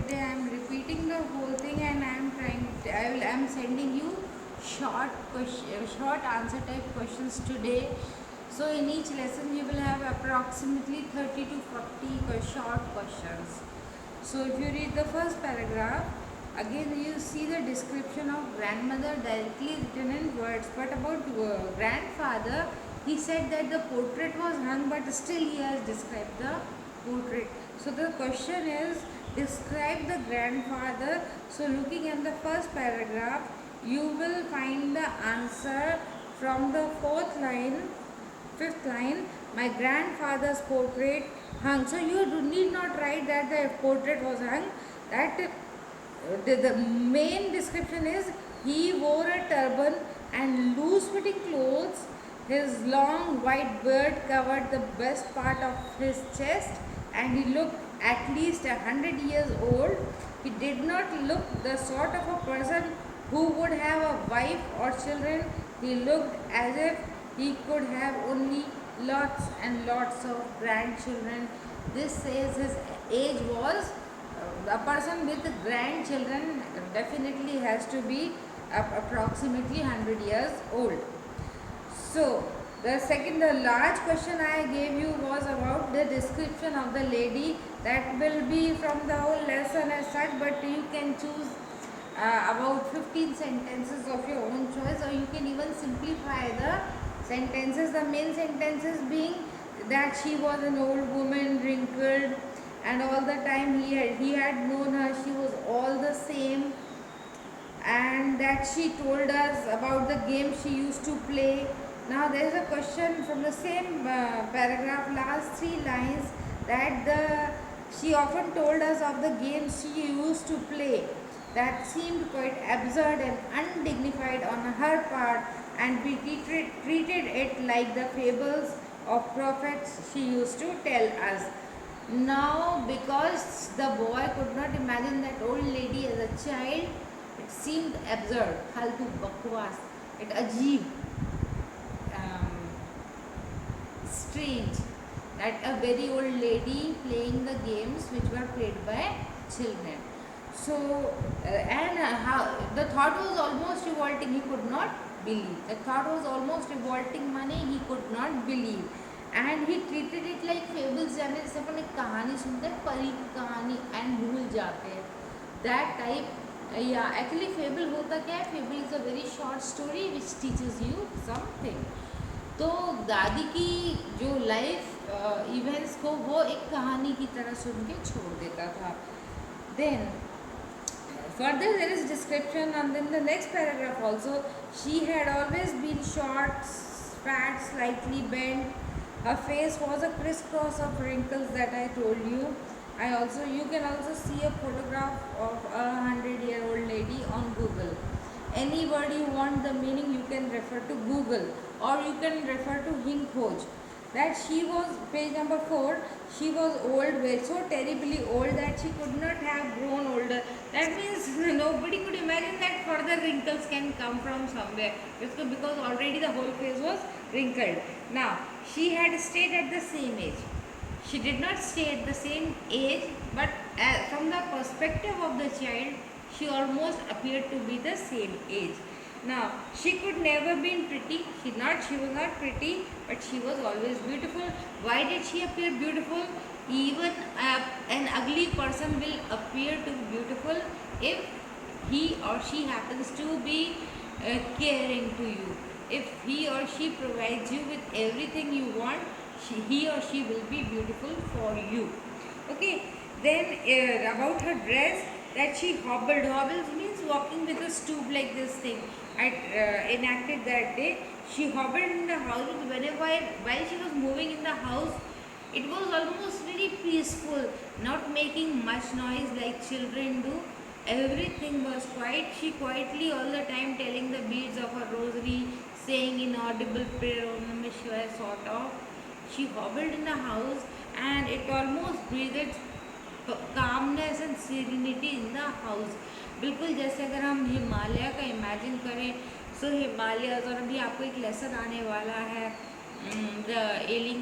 today I am repeating the whole thing and I am sending you short answer type questions today. So in each lesson you will have approximately 30 to 40 short questions. So if you read the first paragraph, again you see the description of grandmother directly written in words, but about grandfather, he said that the portrait was hung, but still he has described the portrait. So the question is, describe the grandfather. So looking at the first paragraph, you will find the answer from the fourth line, fifth line. My grandfather's portrait hung. So you need not write that the portrait was hung. That the main description is he wore a turban and loose fitting clothes. His long white beard covered the best part of his chest, and he looked at least 100 years old. He did not look the sort of a person who would have a wife or children. He looked as if he could have only lots and lots of grandchildren. This says his age was a person with grandchildren definitely has to be approximately 100 years old. So the large question I gave you was about the description of the lady. That will be from the whole lesson as such, but you can choose about 15 sentences of your own choice, or you can even simplify the sentences. The main sentences being that she was an old woman, wrinkled, and all the time he had known her, she was all the same, and that she told us about the game she used to play. Now there is a question from the same paragraph, last 3 lines, that she often told us of the games she used to play that seemed quite absurd and undignified on her part, and we treated it like the fables of prophets she used to tell us. Now, because the boy could not imagine that old lady as a child, it seemed absurd, फालतू बकवास, it अजीब, strange that a very old lady playing the games which were played by children. So, how the thought was almost revolting. He could not believe. The thought was almost revolting. Money he could not believe, and he treated it like fables. जैसे अपन एक कहानी सुनते हैं, परी की कहानी and भूल जाते हैं. That type. Yeah, actually fable होता क्या है? Fable is a very short story which teaches you something. तो दादी की जो लाइफ इवेंट्स को वो एक कहानी की तरह सुन के छोड़ देता था. Then further there is description, and then the next paragraph also, she had always been short, fat, slightly bent. Her face was a crisscross of wrinkles that I told you. You can also see a photograph of a 100-year-old lady on Google. Anybody who wants the meaning, you can refer to Google, or you can refer to Hing Khoj. That she was, page number 4, she was old, so terribly old that she could not have grown older. That means nobody could imagine that further wrinkles can come from somewhere, because already the whole face was wrinkled. Now, she had stayed at the same age. She did not stay at the same age, but from the perspective of the child, she almost appeared to be the same age. Now, she could never been pretty. She was not pretty, but she was always beautiful. Why did she appear beautiful? Even an ugly person will appear to be beautiful if he or she happens to be caring to you. If he or she provides you with everything you want, he or she will be beautiful for you. Okay. Then about her dress, that she hobbled. Hobbles means walking with a stoop like this thing. I enacted that day. She hobbled in the house. While she was moving in the house, it was almost very peaceful, not making much noise like children do. Everything was quiet. She quietly all the time telling the beads of her rosary, saying inaudible prayer, Om Namah Shivaya, sort of. She hobbled in the house, and it almost breathed calmness and serenity in the house. बिल्कुल जैसे अगर हम हिमालय का imagine करें, सो Himalayas, और अभी आपको एक लेसन आने वाला है द एलिंग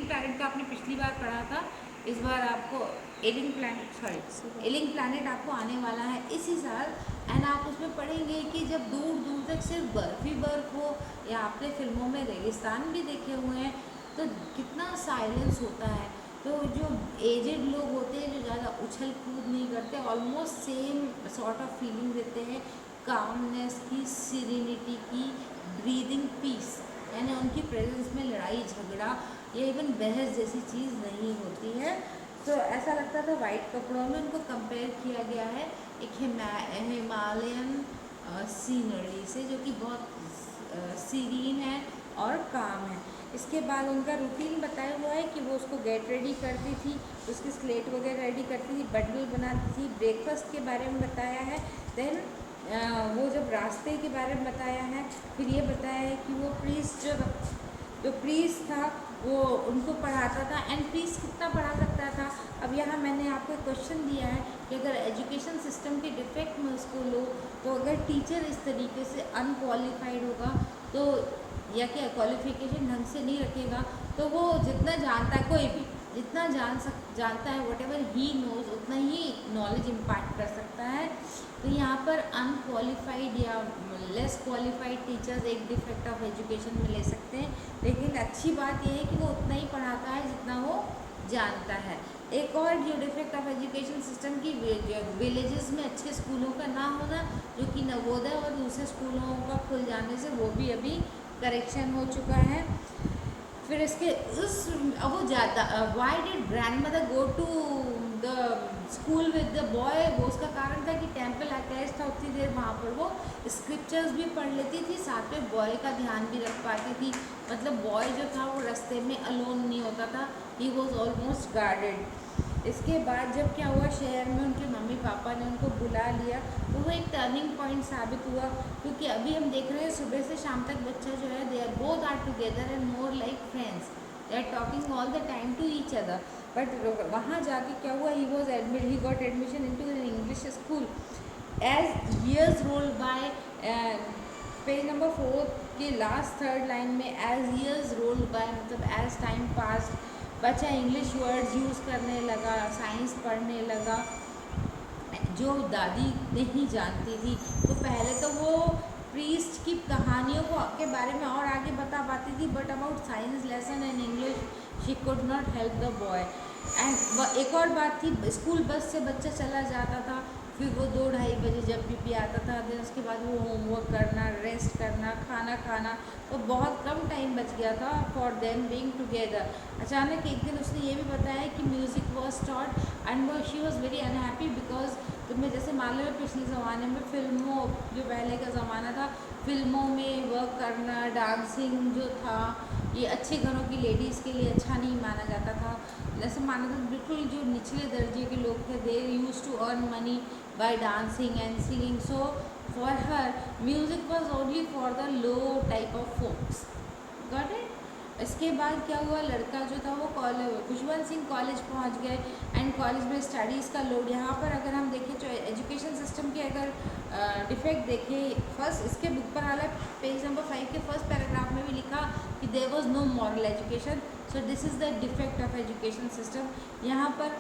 प्लैनेट का, आपने पिछली बार पढ़ा था इस बार आपको एलिंग प्लैनेट आपको आने वाला है इसी साल। एंड आप उसमें पढ़ेंगे कि जब दूर दूर तक सिर्फ बर्फ ही बर्फ हो, या आपने फिल्मों में रेगिस्तान भी देखे हुए हैं, तो कितना साइलेंस होता है। तो जो एजेड लोग होते हैं, जो ज़्यादा उछल कूद नहीं करते, almost same sort of feeling देते हैं, कामनेस की, सीरेनिटी की, ब्रीदिंग पीस, यानी उनकी प्रेजेंस में लड़ाई झगड़ा या इवन बहस जैसी चीज़ नहीं होती है। तो ऐसा लगता था वाइट कपड़ों में उनको कंपेयर किया गया है एक हिमालयन सीनरी से, जो कि बहुत सीरीन है और काम है। इसके बाद उनका रूटीन बताया हुआ है कि वो उसको गेट रेडी करती थी, उसकी स्लेट वगैरह रेडी करती थी, बंडल बनाती थी, ब्रेकफास्ट के बारे में बताया है। देन वो जब रास्ते के बारे में बताया है, फिर ये बताया है कि वो प्रीस्ट जो प्रीस्ट था वो उनको पढ़ाता था। एंड प्रीस्ट कितना पढ़ा सकता था? अब यहाँ मैंने आपको एक क्वेश्चन दिया है कि अगर एजुकेशन सिस्टम के डिफेक्ट में उसको लो, तो अगर टीचर इस तरीके से अनक्वालिफाइड होगा, तो या क्या क्वालिफिकेशन ढंग से नहीं रखेगा, तो वो जितना जानता है, कोई भी जितना जानता है, वट एवर ही नोज, उतना ही नॉलेज इम्पार्ट कर सकता है। तो यहाँ पर अनक्वालिफाइड या लेस क्वालिफाइड टीचर्स एक डिफेक्ट ऑफ एजुकेशन में ले सकते हैं, लेकिन अच्छी बात यह है कि वो उतना ही पढ़ाता है जितना वो जानता है। एक और जो डिफेक्ट ऑफ एजुकेशन सिस्टम की, विलेजेस में अच्छे स्कूलों का ना होना, जो कि नवोदय और दूसरे स्कूलों का खुल जाने से वो भी अभी करेक्शन हो चुका है। फिर इसके अब वो जाता, why did grandmother go to the school with the boy, वो उसका कारण था कि टेम्पल अटैच था, उतनी देर वहाँ पर वो स्क्रिप्चर्स भी पढ़ लेती थी, साथ में बॉय का ध्यान भी रख पाती थी। मतलब बॉय जो था वो रास्ते में अलोन नहीं होता था, ही वॉज ऑलमोस्ट गार्डेड। इसके बाद जब क्या हुआ, शहर में उनके मम्मी पापा ने उनको बुला लिया, तो वो एक टर्निंग पॉइंट साबित हुआ, क्योंकि अभी हम देख रहे हैं सुबह से शाम तक बच्चा जो है, they are both are together and more like friends, they are talking all the time to each other. But वहाँ जाके क्या हुआ, he got admission into an English school. As years roll by, page number 4 के last third line में, as years roll by मतलब as time pass, बच्चा English words use करने लगा, साइंस पढ़ने लगा, जो दादी नहीं जानती थी। तो पहले तो वो प्रीस्ट की कहानियों को के बारे में और आगे बता पाती थी, but about science lesson and English she could not help the boy. And एक और बात थी, स्कूल बस से बच्चा चला जाता था, फिर वो 2-2:30 बजे जब भी आता था, देन उसके बाद वो होमवर्क करना, रेस्ट करना, खाना खाना, तो बहुत कम टाइम बच गया था फॉर देम बीइंग टुगेदर। अचानक एक दिन उसने ये भी बताया कि music was taught and she was very unhappy, because तुम्हें जैसे मान लो पिछले ज़माने में फिल्मों, जो पहले का ज़माना था, फिल्मों में वर्क करना, डांसिंग जो था, ये अच्छे घरों की लेडीज़ के लिए अच्छा नहीं माना जाता था। जैसे माना था बिल्कुल जो निचले दर्जे के लोग थे, they used to earn money by dancing and singing, so for her music was only for the low type of folks. Got it. इसके बाद क्या हुआ, लड़का जो था वो खुशवंत सिंह कॉलेज पहुंच गए, एंड कॉलेज में स्टडीज़ का लोड। यहाँ पर अगर हम देखें जो एजुकेशन सिस्टम के अगर डिफेक्ट देखें, फर्स्ट इसके बुक पर हाल है, पेज नंबर 5 के फर्स्ट पैराग्राफ में भी लिखा कि there was no moral education, so this is the defect of education system. यहाँ पर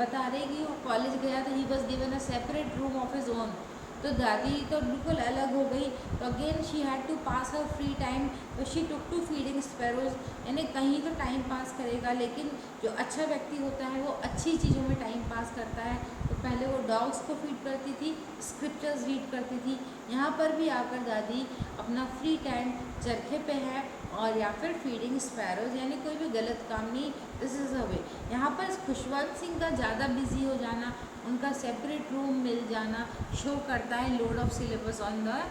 बता रहे कि वो कॉलेज गया था, he was given a separate room of his own, तो दादी तो बिल्कुल अलग हो गई। तो again she had to pass her free time, तो she took to feeding sparrows, यानी कहीं तो टाइम पास करेगा, लेकिन जो अच्छा व्यक्ति होता है वो अच्छी चीज़ों में टाइम पास करता है। तो पहले वो डॉग्स को फीड करती थी, स्क्रिप्चर्स रीड करती थी। यहाँ पर भी आकर दादी अपना फ्री टाइम चरखे पे है, और या फिर फीडिंग स्पैरोज, यानी कोई भी गलत काम नहीं, दिस इज़ अ वे। यहाँ पर खुशवंत सिंह का ज़्यादा बिजी हो जाना, उनका सेपरेट रूम मिल जाना शो करता है load of syllabus on the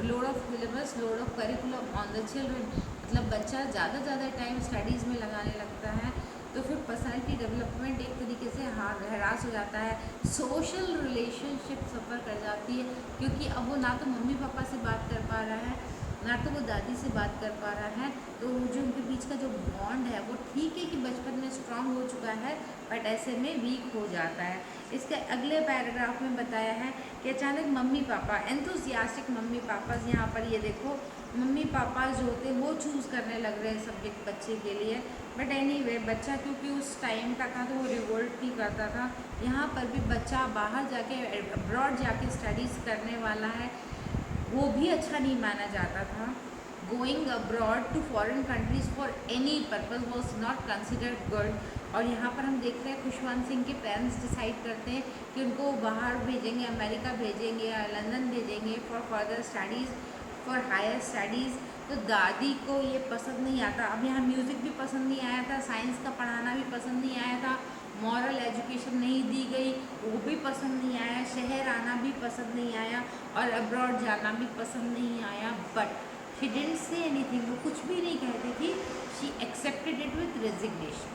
load of curriculum on the children, मतलब बच्चा ज़्यादा टाइम स्टडीज़ में लगाने लगता है, तो फिर पर्सनालिटी डेवलपमेंट एक तरीके से हरास हो जाता है, सोशल रिलेशनशिप सफ़र कर जाती है, क्योंकि अब वो ना तो मम्मी पापा से बात कर पा रहा है, ना तो वो दादी से बात कर पा रहा है। तो जो उनके बीच का जो बॉन्ड है वो ठीक है कि बचपन में स्ट्रांग हो चुका है, बट ऐसे में वीक हो जाता है। इसके अगले पैराग्राफ में बताया है कि अचानक mummy papa, enthusiastic mummy papa, यहाँ पर ये देखो मम्मी पापा जो होते हैं वो चूज़ करने लग रहे हैं सब्जेक्ट बच्चे के लिए। बट एनीवे बच्चा क्योंकि उस टाइम का था तो वो रिवोल्ट नहीं करता था। यहाँ पर भी बच्चा बाहर जाके अब्रॉड जाके स्टडीज़ करने वाला है, वो भी अच्छा नहीं माना जाता था। Going abroad to foreign countries for any purpose was not considered good. और यहाँ पर हम देख रहे हैं खुशवंत सिंह के पेरेंट्स डिसाइड करते हैं कि उनको बाहर भेजेंगे, अमेरिका भेजेंगे या लंदन भेजेंगे for further studies, for higher studies. तो दादी को ये पसंद नहीं आता। अब यहाँ म्यूज़िक भी पसंद नहीं आया था, साइंस का पढ़ाना भी पसंद नहीं आया था, मॉरल एजुकेशन नहीं दी गई वो भी पसंद नहीं आया, शहर आना भी पसंद नहीं आया और अब्रॉड जाना भी पसंद नहीं आया। But she didn't say anything, वो कुछ भी नहीं कहती थी। She accepted it with resignation.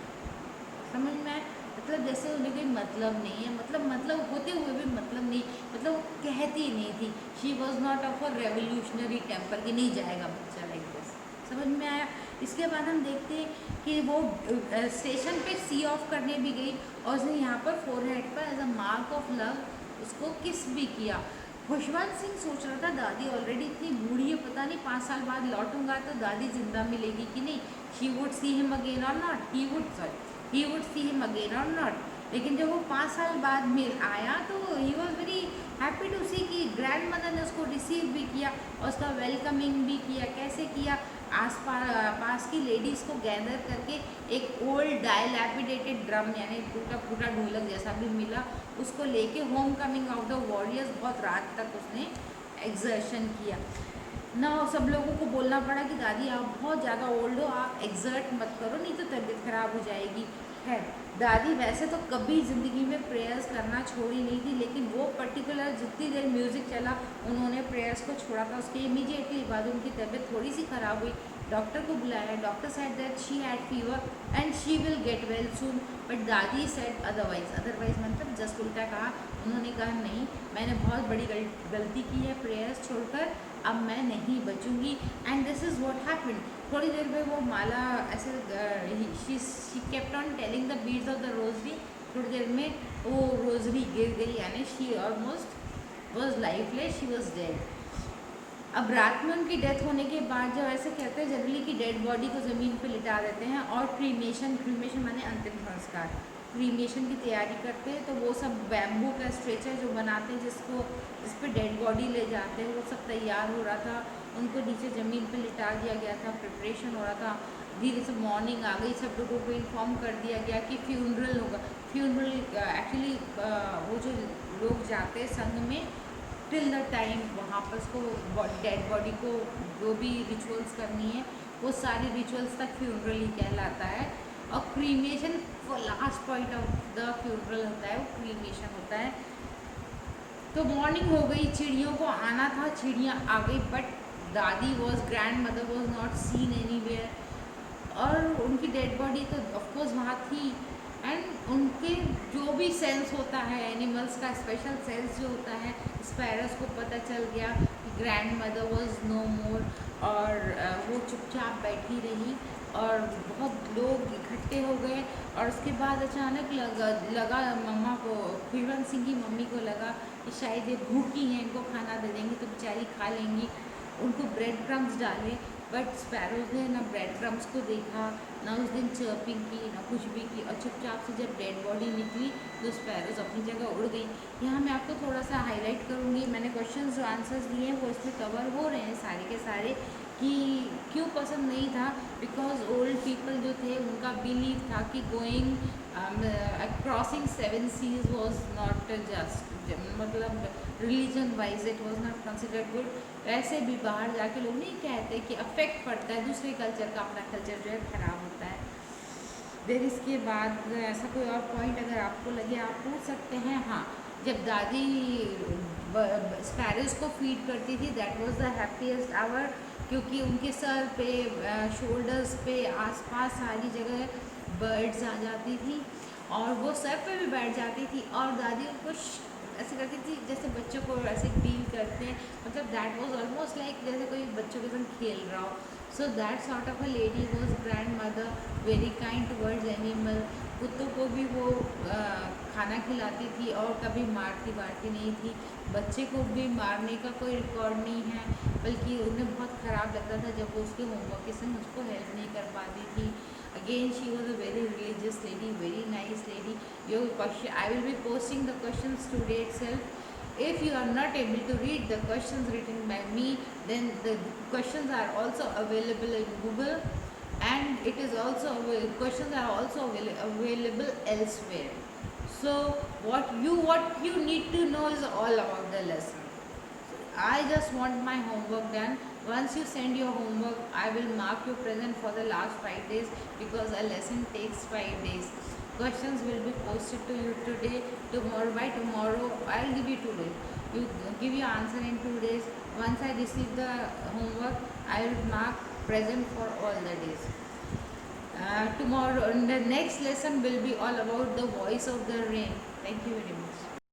समझ में आया? मतलब जैसे उन्हें कोई मतलब नहीं है, मतलब होते हुए भी मतलब नहीं, मतलब वो कहती नहीं थी। She was not of a revolutionary temper कि नहीं जाएगा बच्चा लाइक दिस। समझ में आया? इसके बाद हम देखते हैं कि वो स्टेशन पे सी ऑफ करने भी गई और उसने यहाँ पर फोरहेड पर as a mark of love उसको किस भी किया। खुशवंत सिंह सोच रहा था दादी ऑलरेडी इतनी बूढ़ी है, पता नहीं 5 साल बाद लौटूंगा तो दादी जिंदा मिलेगी कि नहीं, she would see him again or not, he would see him again or not. लेकिन जब वो 5 साल बाद मिल आया तो he was very happy to see कि ग्रैंड मदर ने उसको रिसीव भी किया और उसका वेलकमिंग भी किया। कैसे किया? पास की लेडीज़ को गैदर करके एक ओल्ड डायलैपिडेटेड ड्रम यानी टूटा फूटा ढोलक जैसा भी मिला, उसको लेके home coming of the warriors बहुत रात तक उसने एक्सर्शन किया ना। सब लोगों को बोलना पड़ा कि दादी आप बहुत ज़्यादा ओल्ड हो, आप एक्सर्ट मत करो नहीं तो तबीयत ख़राब हो जाएगी। है दादी वैसे तो कभी ज़िंदगी में प्रेयर्स करना छोड़ी नहीं थी, लेकिन वो पर्टिकुलर जितनी देर म्यूज़िक चला उन्होंने प्रेयर्स को छोड़ा था। उसके इमीडिएटली बाद उनकी तबीयत थोड़ी सी ख़राब हुई, डॉक्टर को बुलाया, doctor said that she had fever and she will get well soon. But दादी सेड अदरवाइज मतलब जस्ट उल्टा कहा। उन्होंने कहा नहीं, मैंने बहुत बड़ी गलती की है प्रेयर्स छोड़कर, अब मैं नहीं बचूंगी। And this is what happened. थोड़ी देर में वो माला ऐसे she kept on telling the beads of the rosary, थोड़ी देर में वो रोजरी गिर गई यानी she almost was lifeless, she was dead. अब रात में उनकी डेथ होने के बाद जो ऐसे कहते हैं जनरली कि डेड बॉडी को ज़मीन पे लिटा देते हैं और क्रीमेशन माने अंतिम संस्कार, क्रीमेशन की तैयारी करते हैं। तो वो सब बैम्बू का स्ट्रेचर जो बनाते हैं जिस पे डेड बॉडी ले जाते हैं वो सब तैयार हो रहा था, उनको नीचे ज़मीन पे लिटा दिया गया था, प्रिपरेशन हो रहा था। धीरे से मॉर्निंग आ गई, सब लोगों को इन्फॉर्म कर दिया गया कि फ्यूनरल होगा। फ्यूनरल एक्चुअली वो जो लोग जाते हैं संघ में टिल द टाइम वहाँ पर उसको डेड बॉडी को जो भी रिचुअल्स करनी है वो सारी रिचुअल्स तक फ्यूनरल ही कहलाता है। और cremation last point of the funeral होता है, वो क्रीमेशन होता है। तो मॉर्निंग हो गई, चिड़ियों को आना था, चिड़ियाँ आ गई, बट दादी was grand mother was not seen anywhere. और उनकी डेड बॉडी तो ऑफकोर्स वहाँ थी। एंड उनके जो भी सेंस होता है एनिमल्स का स्पेशल सेंस जो होता है, स्पैरोस को पता चल गया कि ग्रैंड मदर वॉज नो मोर। और वो चुपचाप बैठी रही और बहुत लोग इकट्ठे हो गए। और उसके बाद अचानक लगा मम्मा को, खुशवंत सिंह की मम्मी को लगा कि शायद ये भूखी हैं, इनको खाना दे देंगी तो बेचारी खा लेंगी। उनको ब्रेड क्रम्स डाले, बट स्पैरोज ने ना ब्रेड क्रम्स को देखा, ना उस दिन चर्पिंग की, ना कुछ भी की। और चुपचाप से जब डेड बॉडी निकली तो स्पैरोज अपनी जगह उड़ गई। यहाँ मैं आपको थोड़ा सा हाईलाइट करूँगी, मैंने क्वेश्चंस जो आंसर्स दिए हैं वो इसमें कवर हो रहे हैं सारे के सारे, कि क्यों पसंद नहीं था। बिकॉज ओल्ड पीपल जो थे उनका बिलीव था कि going crossing 7 seas was not just, मतलब religion wise it was not considered good. वैसे भी बाहर जाके लोग नहीं कहते कि अफेक्ट पड़ता है दूसरे कल्चर का, अपना कल्चर जो है ख़राब होता है। फिर इसके बाद ऐसा कोई और पॉइंट अगर आपको लगे आप पूछ सकते हैं। हाँ, जब दादी स्पैरोज को फीड करती थी that was the happiest hour, क्योंकि उनके सर पे, शोल्डर्स पे, आसपास सारी जगह बर्ड्स आ जाती थी और वो सर पे भी बैठ जाती थी और दादी उनको ऐसे करती थी जैसे बच्चों को ऐसे डील करते हैं, मतलब दैट वाज ऑलमोस्ट लाइक जैसे कोई बच्चों के संग खेल रहा हो। So that sort of a lady was grand mother, very kind towards animal. कुत्तों को भी वो खाना खिलाती थी और कभी मारती वारती नहीं थी। बच्चे को भी मारने का कोई रिकॉर्ड नहीं है, बल्कि उन्हें बहुत ख़राब लगता था जब वो उसके होमवर्क के समय उसको हेल्प नहीं कर पाती थी। Again she was a very religious lady, very nice lady. Your question, I will be posting the questions today itself. If you are not able to read the questions written by me, then the questions are also available in Google, and it is also questions are also available elsewhere. So what you need to know is all about the lesson. I just want my homework done. Once you send your homework, I will mark you present for the last 5 days, because a lesson takes 5 days. Questions will be posted to you today, tomorrow. By tomorrow, I'll give you 2 days. You give your answer in 2 days. Once I receive the homework, I will mark present for all the days. Tomorrow, the next lesson will be all about the voice of the rain. Thank you very much.